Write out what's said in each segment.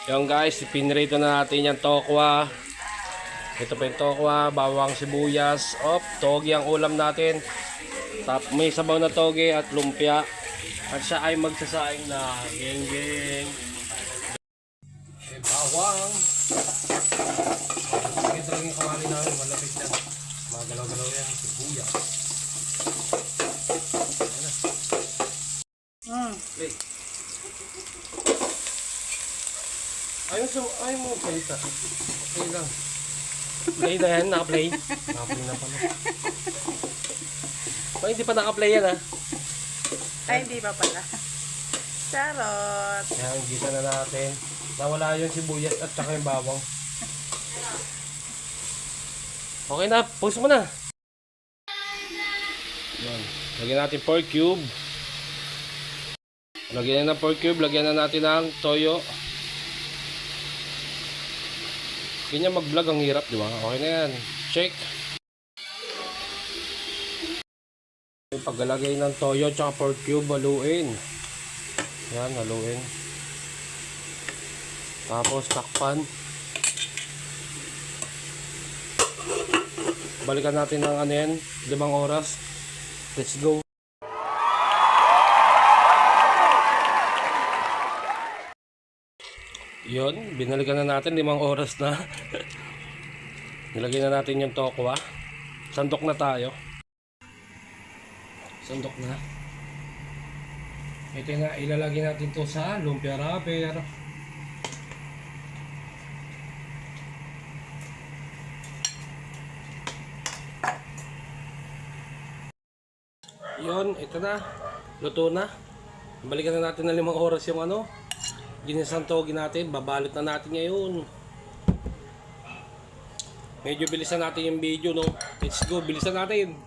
Yung guys, pinrito na natin yung tokwa. Ito pa yung tokwa, bawang sibuyas. Togi ang ulam natin. May sabaw na toge at lumpia. At siya ay magsasaing na geng-geng. Bawang. Ito lang yung kawali namin, malapit na. Mga galaw-galaw yan, sibuyas. Play. Ayaw mo play ta. Okay lang. Play na yan, naka-play. Naka-play na pala. Hindi pa naka-play yan ha. Ay, hindi pa pala. Charot. Yan, gisa na natin. Nawala yung sibuyas at saka yung bawang. Okay na, pause mo na. Yan. Lagyan natin pork cube. Lagyan na ng pork cube, lagyan na natin ng toyo. Ganyan mag-vlog ang hirap, di ba? Okay na yan. Check. Paglalagay ng toyo at pork cube, haluin. Yan, haluin. Tapos takpan. Balikan natin ng ano yan, 5 oras. Let's go. Yun, binalikan na natin 5 oras na. Nilagay na natin yung tokwa. Sandok na tayo. Sandok na. Ito na, ilalagay natin to sa lumpia wrapper. Yun, ito na. Luto na. Balikan na natin ng 5 oras yung ano. Ginisang togi natin. Babalot na natin ngayon. Medyo bilisan natin yung video, no? Let's go, bilisan natin.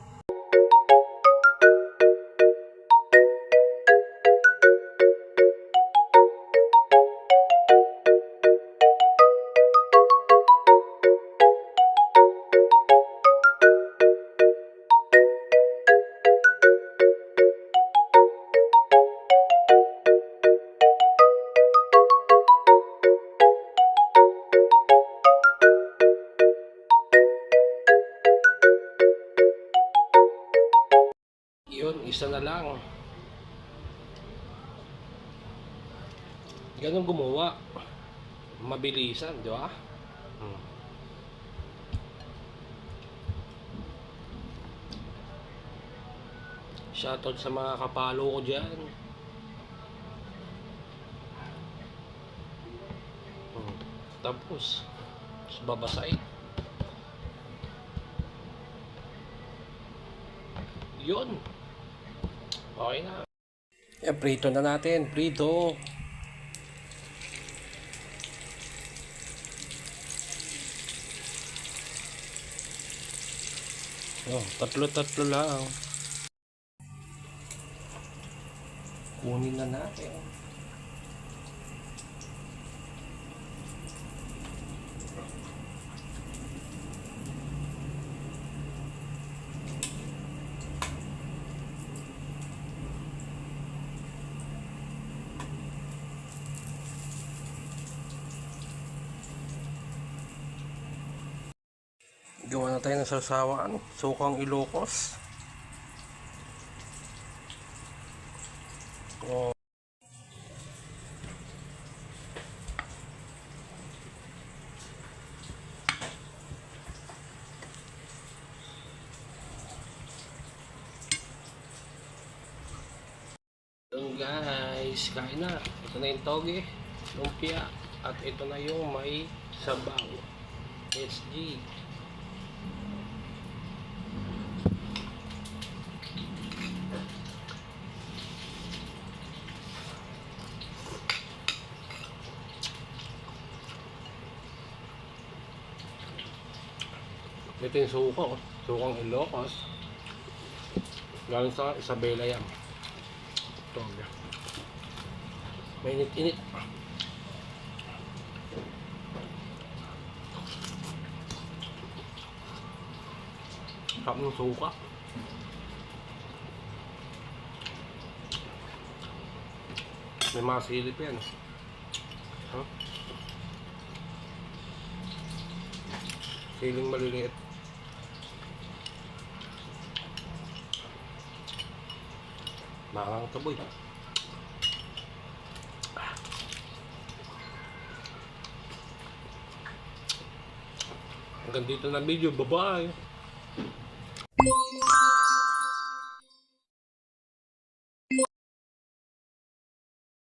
Yun, isa na lang. Ganun gumawa. Mabilisan, di ba? Shoutout sa mga kapalo ko dyan. Tapos babasay. Yun. Okay na. Prito na natin. Prito. Tatlo lang. Kunin na natin. Gawa na tayo ng sasawaan. Sukang Ilocos. So guys, kain na. Ito na yung toge, lumpia, at ito na yung may sabaw. SG. Ito yung suko, sukang Ilocos. Galing sa Isabela yan. Ito. Mainit-init. Sarap ng suka. May mga silip yan. Huh? Siling maliliit. Makakang taboy. Hanggang dito na video. Bye-bye!